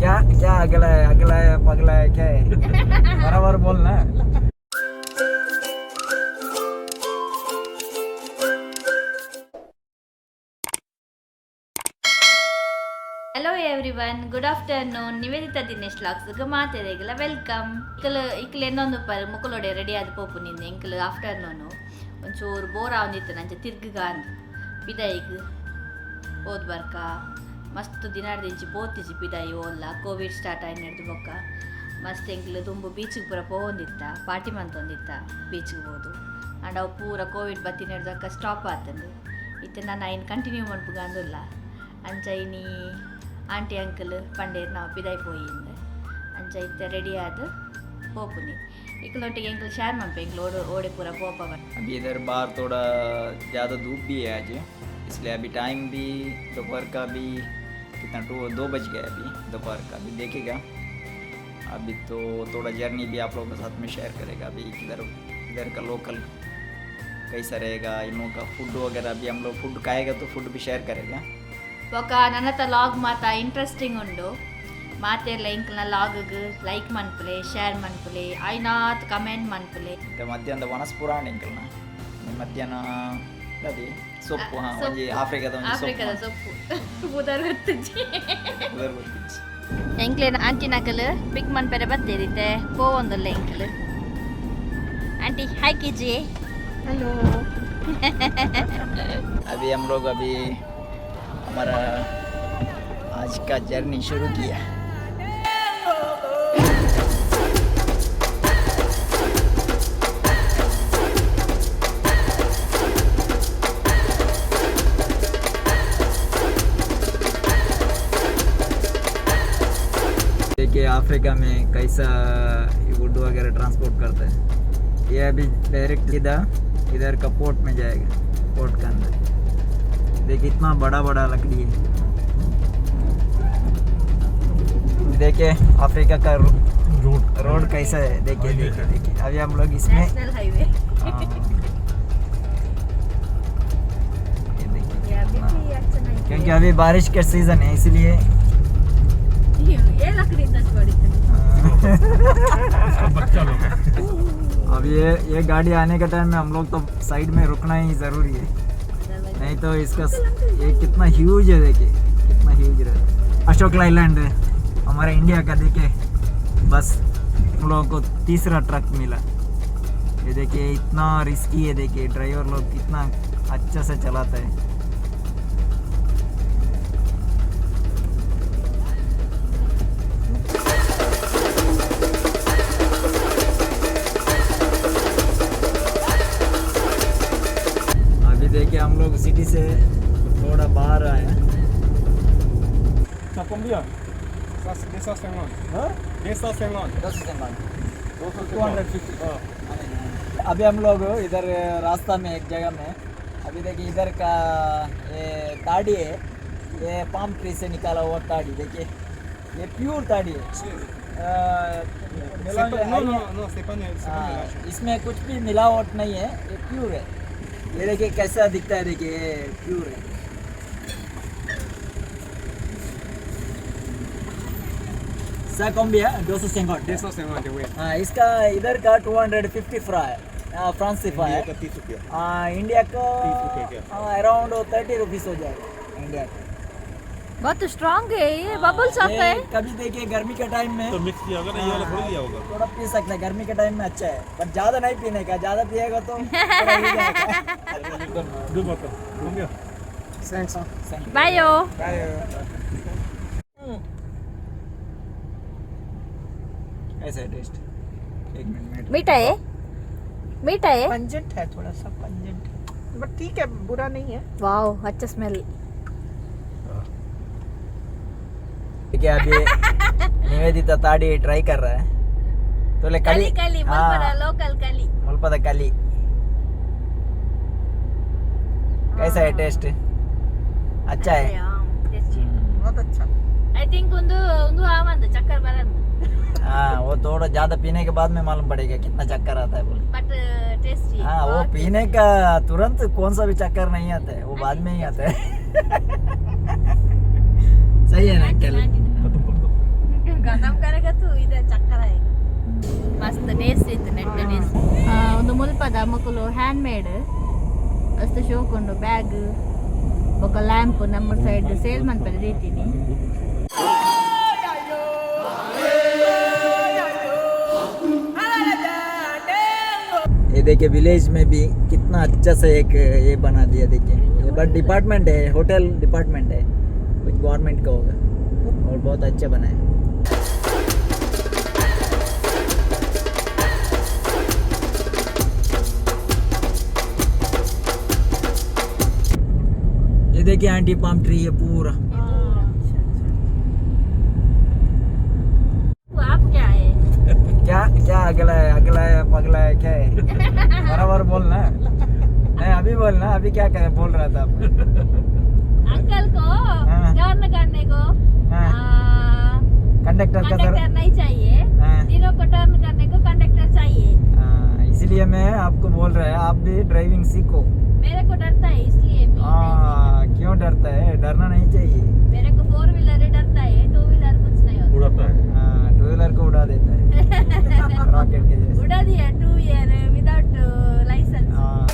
क्या क्या अगला है पगला है क्या है बराबर बोलना. Hello everyone good afternoon Nivedita Dinesh ಲಾಗ್ಸ್ಗೆ ಮಾತೆರೆಗಲ ವೆಲ್ಕಮ್ ಇಕ್ಕಲು ಇನ್ನೊಂದು ಪರ್ ಮುಕ್ಕಲೊಡೆ ರೆಡಿ ಆದ ಪೋಪು ನಿಂದು ಎಂಕಲು ಆಫ್ಟರ್ನೂನು ಒಂಚೂರು ಬೋರ್ ಆವಂದಿತ್ತು ನಂಚೆ ತಿರ್ಗಿಗ ಅಂದ್ ಪಿದಾಯಿಗೆ ಓದ್ ಬರ್ಕ ಮಸ್ತ್ ದಿನಾಡ್ದಿಂಚಿ ಬೋತಿಜಿ ಪಿದಾಯಿ ಓಲ್ಲ ಕೋವಿಡ್ ಸ್ಟಾರ್ಟ್ ಆಯ್ತು ನಡೆದು ಬೊಕ್ಕ ಮಸ್ತ್ ಎಂಕ್ಲು ತುಂಬು ಬೀಚಿಗೆ ಪೂರ ಪೋಂದಿತ್ತ ಪಾರ್ಟಿ ಮಂತೊಂದಿತ್ತ ಬೀಚಿಗೆ ಹೋದು ಅಂಡ್ ಅವು ಪೂರ ಕೋವಿಡ್ ಬತ್ತಿ ನಡೆದಕ್ಕ ಸ್ಟಾಪ್ ಆತಂದು ಇತ್ತೆ ನಾನು ಐನ್ ಕಂಟಿನ್ಯೂ ಮಾಡ್ಬೇಕು ಅಂದಿಲ್ಲ ಅಂಚೈನಿ ಆಂಟಿ ಅಂಕಲ್ पंडेर ನಾವು ಪಿದಾಯಿ ಪೋಯಿಂದೆ ಅಂಚ ಇತ್ತೆ ರೆಡಿ ಆದ ಪೋಪುನಿ इकलोटिಗೆ अंकल शेयर मंपे ओड़े पूरा पोपा. अभी इधर बाहर थोड़ा ज़्यादा धूप भी है आज, इसलिए अभी टाइम भी दोपहर का भी कितना 2 बज गया अभी दोपहर का भी देखेगा. अभी तो थोड़ा जर्नी भी आप लोगों के साथ में शेयर करेगा. अभी इधर का लोकल कैसा रहेगा, इन लोगों का फूड वगैरह भी हम लोग फूड खाएगा तो फूड भी शेयर करेगा. ఒక నన్నత లాగ్ మాత ఇంట్రెస్టింగ్ ఉండు ಮಾತೆಲ್ಲ ಇಂಕ್ಲ ಲಾಗ್ಗೆ ಲೈಕ್ ಮನ್ಪುಲೆ ಶೇರ್ ಮನ್ಪುಲೆ ಐನಾತ್ ಕಮೆಂಟ್ ಮನ್ಪುಲೆ. ಮಧ್ಯಾಹ್ನದ ವನಸ್ಪುರಾಣ ಇಂಕಲ್ನ ಮಧ್ಯಾಹ್ನ ಅದೇ ಸೊಪ್ಪು ಒಂಜಿ ಆಫ್ರಿಕಾದ ಸೊಪ್ಪು ಉದರ್ ಗೊತ್ತಿಜ್ಜಿ ಗೊತ್ತಿಜ್ಜಿ ಎಂಕ್ಲೇನ ಆಂಟಿ ನಕಲು ಪಿಕ್ ಮನ್ಪೆರೆ ಬತ್ತೇರಿತೆ ಪೋವೊಂದುಲ್ಲ ಎಂಕ್ಲು ಆಂಟಿ ಹಾಯ್ ಕಿಜಿ हेलो. अभी हम लोग हमारा आज का जर्नी शुरू किया. देखिए अफ्रीका में कैसा वुड वगैरह ट्रांसपोर्ट करते हैं. ये अभी डायरेक्ट इधर का पोर्ट में जाएगा, पोर्ट के अंदर. देखिए इतना बड़ा बड़ा लकड़ी है. देखिए अफ्रीका का रोड कैसा है. देखिए देखिए देखिए अभी हम लोग इसमें नेशनल हाईवे ये देखिए क्योंकि अभी बारिश का सीजन है इसलिए ये लकड़ी अब ये गाड़ी आने के टाइम में हम लोग तो साइड में रुकना ही ज़रूरी है, नहीं तो इसका ये कितना ह्यूज है. देखिए कितना ह्यूज है. अशोक लाइलैंड है हमारे इंडिया का. देखिए बस हम लोगों को तीसरा ट्रक मिला. ये देखिए इतना रिस्की है. देखिए ड्राइवर लोग कितना अच्छा से चलाता है. देखिए हम लोग सिटी से थोड़ा बाहर आए हैं. Combien? Ça c'est 250. Hein? 250. 250. अभी हम लोग इधर रास्ता में एक जगह में अभी देखिए इधर का ये ताड़ी है, ये पाम ट्री से निकाला हुआ ताड़ी. देखिए ये प्योर ताड़ी है. Non, c'est pas इसमें कुछ भी मिलावट नहीं है, ये प्योर है. ये देखिए कैसा दिखता है. देखिए ये प्योर है. कॉम्बिया 250, oui. हाँ इसका इधर का 250 फ्राई फ्रांस सिफा है. 30 रुपया. इंडिया का 30 रुपये क्या? अराउंड 30 रुपीस हो जाएगा इंडिया का. बहुत स्ट्रांग है ये बबल्स आता है. कभी देखिए गर्मी के टाइम में तो मिक्स किया होगा ना, ये वाला थोड़ी लिया होगा. थोड़ा पी सकते हैं. गर्मी के टाइम में अच्छा है पर ज़्यादा नहीं पीने का. ज़्यादा पिएगा तो थोड़ा ही जाएगा. Deux bottles. Combien? 500. ಬಾಯೋ ऐसा है टेस्ट. एक मिनट मीठा है मीठा है पंजेंट है, थोड़ा सा पंजेंट है, बट ठीक है, बुरा नहीं है. वाओ अच्छा स्मेल. देखिए अभी निवेदिता ताड़ी ट्राई कर रहा है. तो ले कली कली लोकल कली मुल्पद कली कैसा है टेस्ट. अच्छा है. बहुत अच्छा. ಐ ಥಿಂಕ್ ಒಂದು ಆವಂದ ಚಕ್ಕರ್ ಬರಂದು हाँ वो थोड़ा ज्यादा पीने के बाद में मालूम पड़ेगा कितना चक्कर आता है बोले. But tasty. हाँ वो पीने का तुरंत कौन सा भी चक्कर नहीं आता है, वो बाद में ही आता है. सही है ना अंकल. ಇತ್ತು ನೆಟ್ಟನೆ ಒಂದು ಮುಲ್ಪದ ಮಕ್ಕಳು ಹ್ಯಾಂಡ್ ಮೇಡ್ ಅಷ್ಟು ಶೋಕೊಂಡು ಬ್ಯಾಗ್ ఒక ಲ್ಯಾಂಪ್ ನಮ್ಮ ಸೈಡ್ ಸೇಲ್ ಮಾಡ್ತಾರೆ ರೀತಿನಿ ये देखिए विलेज में भी कितना अच्छा से एक ये बना दिया देखिए ये बट डिपार्टमेंट है होटल डिपार्टमेंट है कुछ गवर्नमेंट का होगा और बहुत अच्छा बना है ये देखिए आंटी पाम ट्री है पूरा आप क्या है क्या क्या अगला है पगला है क्या है बराबर बोलना नहीं अभी बोलना अभी क्या करे बोल रहा था आप अंकल को हाँ। टर्न करने को कंडक्टर का कंडक्टर नहीं चाहिए हाँ। तीनों को टर्न करने को कंडक्टर चाहिए इसलिए मैं आपको बोल रहा है आप भी ड्राइविंग सीखो मेरे को डरता है इसलिए मैं नहीं क्यों डरता है डरना नहीं चाहिए सीखी। मेरे को 4 व्हीलर डरता है 2 व्हीलर कुछ नहीं होता उड़ाता है 2 व्हीलर को उड़ा देता है रॉकेट के जैसे उड़ा दिया 2 ईयर विदाउट लाइसेंस हाँ।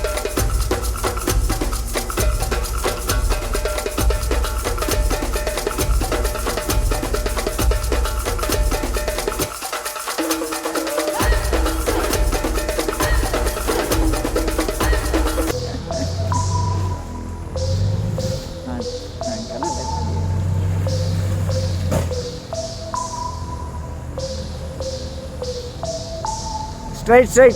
Straight.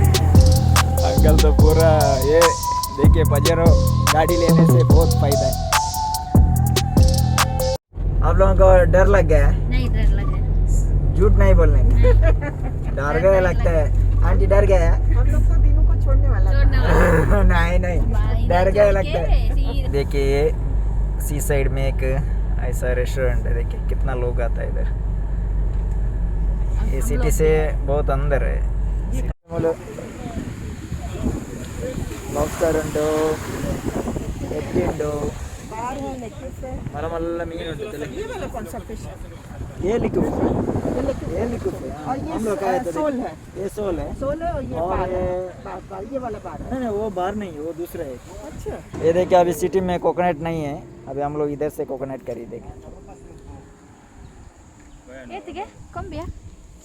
अंकल तो पूरा ये देखिए पजेरो गाड़ी लेने से बहुत फायदा है आप लोगों को डर लग गया है नहीं डर लगे झूठ नहीं बोलने का डर गया लगता है आंटी डर गया है हम लोग तो दिनों को छोड़ने वाला था। नहीं डर गया लगता है देखिए ये सी साइड में एक ऐसा रेस्टोरेंट है देखिए कितना लोग आता है इधर ये सिटी से बहुत अंदर है lobster ಉಂಟು ಎಟ್ಟಿ ಉಂಟು ಮರಮಲ್ಲ ಮೀನು ಉಂಟು ये वाला कौन सा फिश है? ये लिखो ये लिखो और ये हम लोग का है तो सोल है ये सोल है सोल है और ये और बार है ये- बार ये वाला बार है नहीं वो बाहर नहीं वो दूसरा है अच्छा ये देखिए अभी सिटी में कोकोनट नहीं है अभी हम लोग इधर से कोकोनट खरीदेंगे ಏತಿಗೆ ಕೊಂಬಿಯ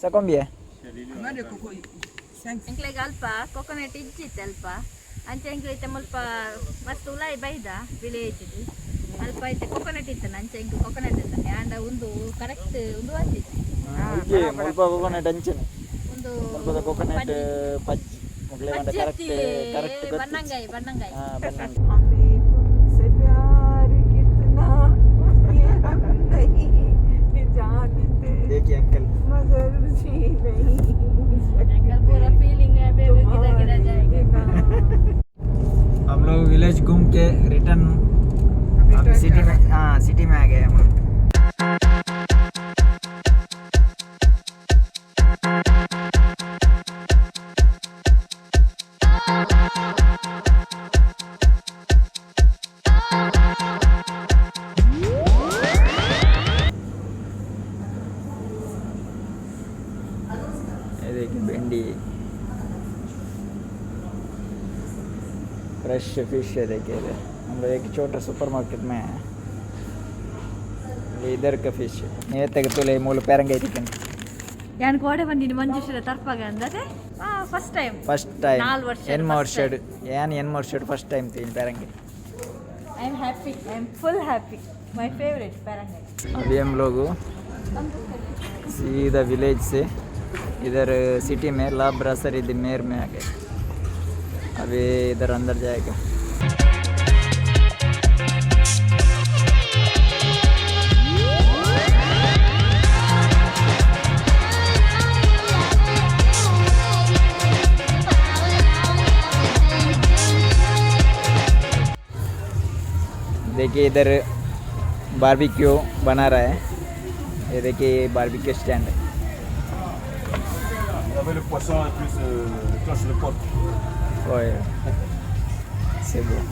सकम भी है ಎಂಕ್ಲೆಗ್ ಅಲ್ಪ ಕೊಕೊನಟ್ ಇಜ್ಜಿತ್ತು ಅಲ್ಪ ಅಂಚೆ ಎಂಕ್ಲು ಐತೆ ಮುಲ್ಪ ಮಸ್ತ್ ಉಲಾಯಿ ಬೈದ ವಿಲೇಜ್ ಅಲ್ಪ ಐತೆ ಕೊಕೊನಟ್ ಇತ್ತನ ಅಂಚೆ ಎಂಕ್ಲು ಕೊಕೊನಟ್ ಇತ್ತಾನೆ ಆಂಡ ಒಂದು ಕರೆಕ್ಟ್ ಒಂದು ಅಂಚಿತ್ತು ಮುಲ್ಪ ಕೋಕೋನಟ್ ಅಂಚನೆ ಒಂದು ಮುಲ್ಪದ ಕೋಕೋನಟ್ ಪಜ್ಜಿ ಮುಗ್ಲೆ ಬಂದ ಕರೆಕ್ಟ್ ಕರೆಕ್ಟ್ ಬನ್ನಂಗಾಯಿ ಬನ್ನಂಗಾಯಿ ಬನ್ನಂಗಾಯಿ हमें तुमसे प्यार कितना ये हम नहीं जानते देखिए अंकल मगर जी नहीं अंकल पूरा फीलिंग है बेबी गिरा गिरा जाएगा हम लोग विलेज घूम के रिटर्न अभी सिटी में हाँ सिटी में आ गए हम लोग ये देखिए भिंडी फ्रेश फिश है देखिए इधर हम लोग एक छोटा सुपर मार्केट में है ये इधर का फिश ये तक तो ले मूल पैरंगे चिकन ಯಾನ್ ಗೋಡೆ ಬಂದಿನಿ ಮಂಜುಶ್ರೀ ತರ್ಪಾಗ ಅಂದ್ರೆ ಫಸ್ಟ್ ಟೈಮ್ फर्स्ट टाइम 4 ವರ್ಷ एन मोर्शेड यान एन मोर्शेड फर्स्ट टाइम तीन पैरंगे I am happy I am full happy my favourite पैरंगे अभी हम लोग सीधा विलेज से इधर सिटी में ला ब्रासरी दिमेर में आ गए अभी इधर अंदर जाएगा देखिए इधर बारबेक्यू बना रहा है। ये देखिए बारबेक्यू स्टैंड है। Avec le poisson et plus le cloche de porc. ओए c'est bon।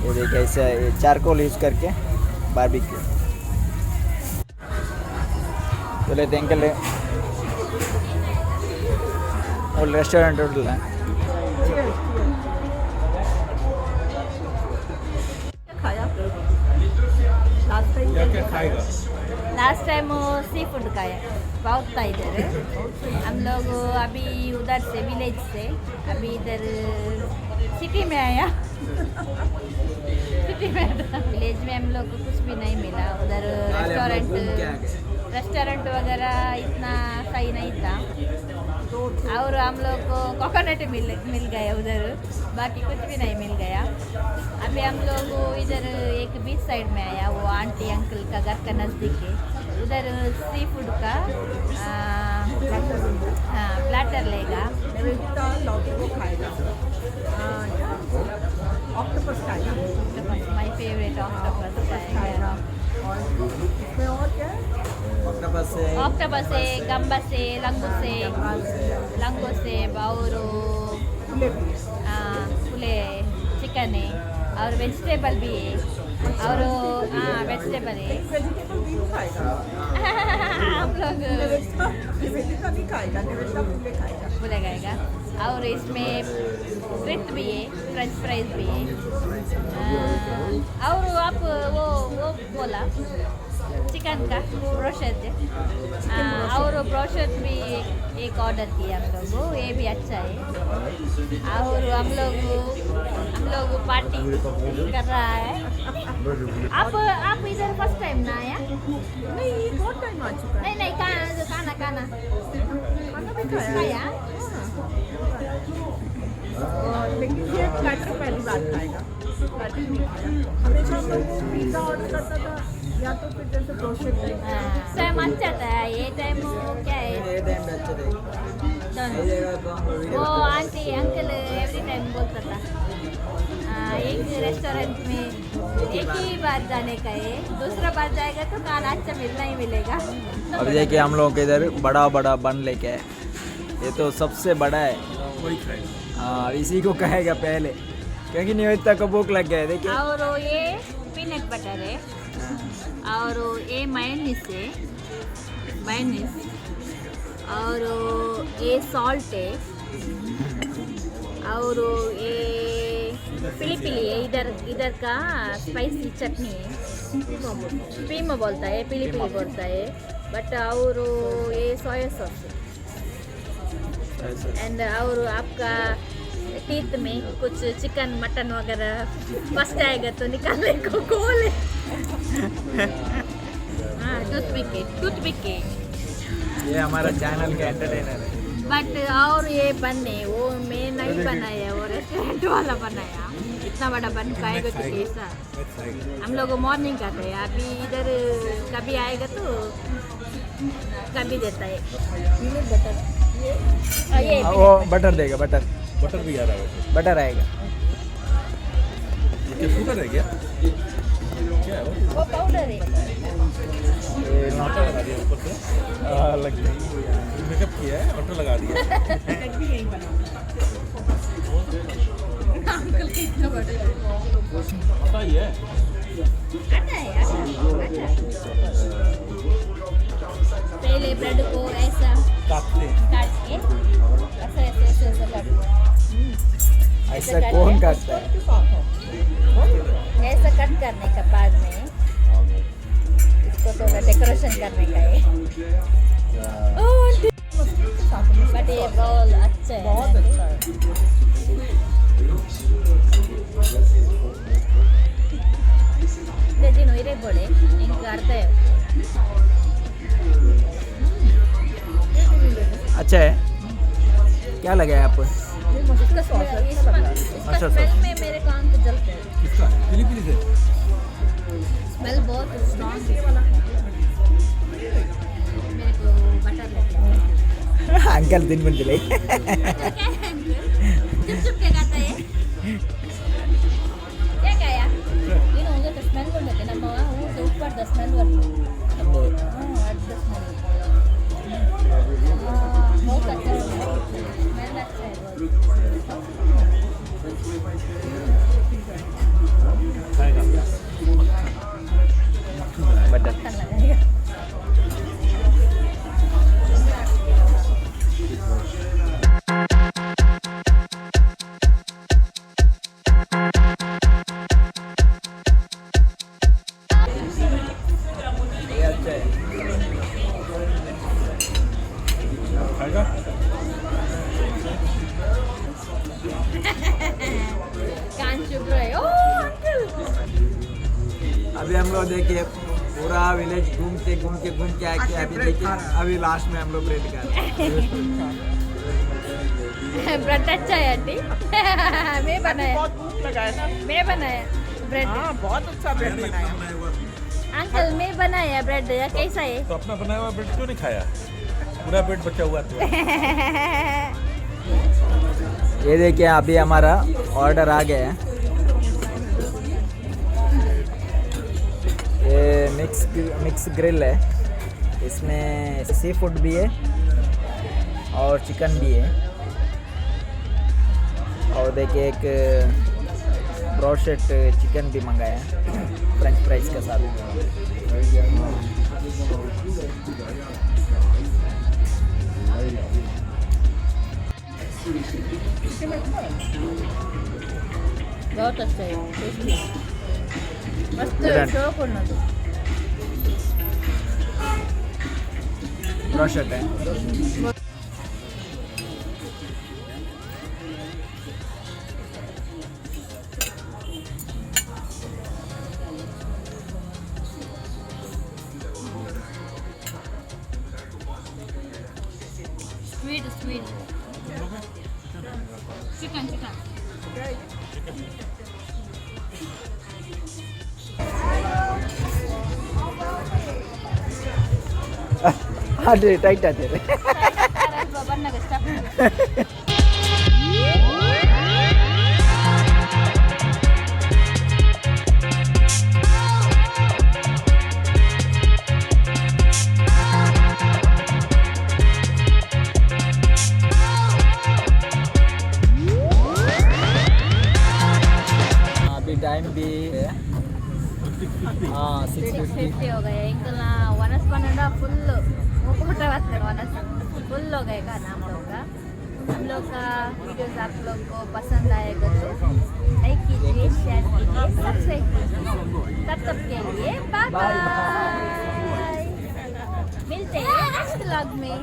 ये देखिए ऐसा चारकोल यूज करके बारबेक्यू। बोले अंकल वो रेस्टोरेंट होटल है। खाया लास्ट टाइम क्या क्या खाएगा? लास्ट टाइम सी फूड खाया, बहुत था इधर। हम लोग अभी उधर से विलेज से अभी इधर सिटी में आया। सिटी में विलेज में हम लोग को कुछ भी नहीं मिला। उधर रेस्टोरेंट वगैरह इतना सही नहीं था और हम लोग को कोकोनट मिल गया उधर, बाकी कुछ भी नहीं मिल गया। अभी हम लोग इधर एक बीच साइड में आया, वो आंटी अंकल का घर का नज़दीक है। उधर सी फूड का प्लेटर लेगा। निवेदिता लौकी को खाएगा, ऑक्टोपस खाएगा, माय फेवरेट ऑक्टोपस खाएगा। और इसमें और क्या है? ऑक्टोपस ऑक्टोपस है, गम्बस है, लंगूस है और फुले भी फुले चिकन है और वेजिटेबल भी है और वेजिटेबल है। वेजिटेबल भी खाएगा। हम लोग निवेदिता नहीं खाएगा, निवेदिता फुले खाएगा। बोला जाएगा। और इसमें फ्रिट भी है, फ्रेंच फ्राइज भी है। और आप वो बोला चिकन का ब्रोशेट है और ब्रोशेट भी एक ऑर्डर किया हम लोग, ये भी अच्छा है। और हम लोग पार्टी कर रहा है। आप इधर फर्स्ट टाइम ना आया? नहीं, बहुत टाइम आ चुका है। नहीं खाना खाना भी खाया। और लेकिन ये प्लेटर पहली बार खाएगा, प्लेटर नहीं खाया। हमेशा हम लोग पिज़्ज़ा ऑर्डर करता था या तो फिर जैसे ब्रोशेट टाइप। टाइम अच्छा था, ये टाइम क्या है वो आंटी अंकल एवरी टाइम बोलता था एक रेस्टोरेंट में एक ही बार जाने का है, दूसरा बार जाएगा तो खाना अच्छा मिलना ही मिलेगा। अब देखिए हम लोग इधर बड़ा बड़ा बन लेके आए। ये तो सबसे बड़ा है। वही खाएगा। हाँ इसी को कहेगा पहले, क्योंकि निवेदिता को भूख लग गया है। देखिए और ये पीनट बटर है और ये मायोनीज है, मायोनीज और ये सॉल्ट है और ये पिली है। इधर का स्पाइसी चटनी है, पीमा बोलता है, पिली बोलता है बट। और ये सोया सॉस है एंड और आपका टीथ में कुछ चिकन मटन वगैरह फंस जाएगा तो निकालने को गोल है। हाँ टूथपिक है। ये हमारा चैनल का एंटरटेनर है। बट और ये बन है वो मैं नहीं बनाया, वो रेस्टोरेंट वाला बनाया। इतना बड़ा बन खाएगा तो कैसा। हम लोग मॉर्निंग का थे, अभी इधर कभी आएगा तो कभी देता है पीनट बटर। ये वो बटर देगा, बटर भी आ रहा है। बटर आएगा। ये क्या शुगर है क्या? क्या है वो? वो पाउडर है। बटर लगा दिया ऊपर से। लग गया। मेकअप किया है, बटर लगा दिया। भी यही बना। अंकल कितना बड़ा पता ही है। आता है पहले ब्रेड को ऐसा काटते हैं। काट के ऐसा काट ऐसा कौन काटता है? ऐसा कट करने के बाद में इसको थोड़ा डेकोरेशन करने का है। बट ये बहुत अच्छा है, बहुत अच्छा है। दिन इरे बोले इंक अर्थ है। अच्छा है। क्या लगा है आपको? इसका स्मेल में मेरे कान को जलते हैं। किसका? पिली से। स्मेल बहुत स्ट्रॉन्ग है। मेरे को बटर लगता है। अंकल दिन में दिले। चुप चुप के खाता है। अभी हम लोग देखिए पूरा विलेज घूम के आके अभी देखिए अभी लास्ट में हम लोग ब्रेड खा रहे हैं। ब्रेड अच्छा है आंटी मैं बनाया बहुत भूख लगा है ना। मैं बनाया ब्रेड हाँ बहुत अच्छा ब्रेड बनाया। अंकल मैं बनाया ब्रेड कैसा है तो अपना बनाया हुआ ब्रेड क्यों नहीं खाया? पूरा ब्रेड बचा हुआ था। ये देखिए अभी हमारा ऑर्डर आ गया है। ये मिक्स ग्रिल है, इसमें सी फूड भी है और चिकन भी है। और देखिए एक ब्रोशेट चिकन भी मंगाया है फ्रेंच फ्राइज के साथ। बहुत अच्छा है टेस्टी मस्त Done. शौक ఉన్నది ब्रोशेट है। स्वीट स्वीट चिकन चिकन ಅದೇ ಟೈಟ್ ಆಗಿದೆ ಬನ್ನಾಗ ಸ್ಟಾಪ್ अभी टाइम भी है हाँ 6:50 हो गए अंकल ना वनस बनाना फुल मोटा बात कर वनस फुल हो गए खाना हम लोग का वीडियोस आप लोग को पसंद आएगा तो लाइक कीजिए शेयर कीजिए सब्सक्राइब कीजिए तब के लिए बाय बाय मिलते हैं नेक्स्ट व्लॉग में।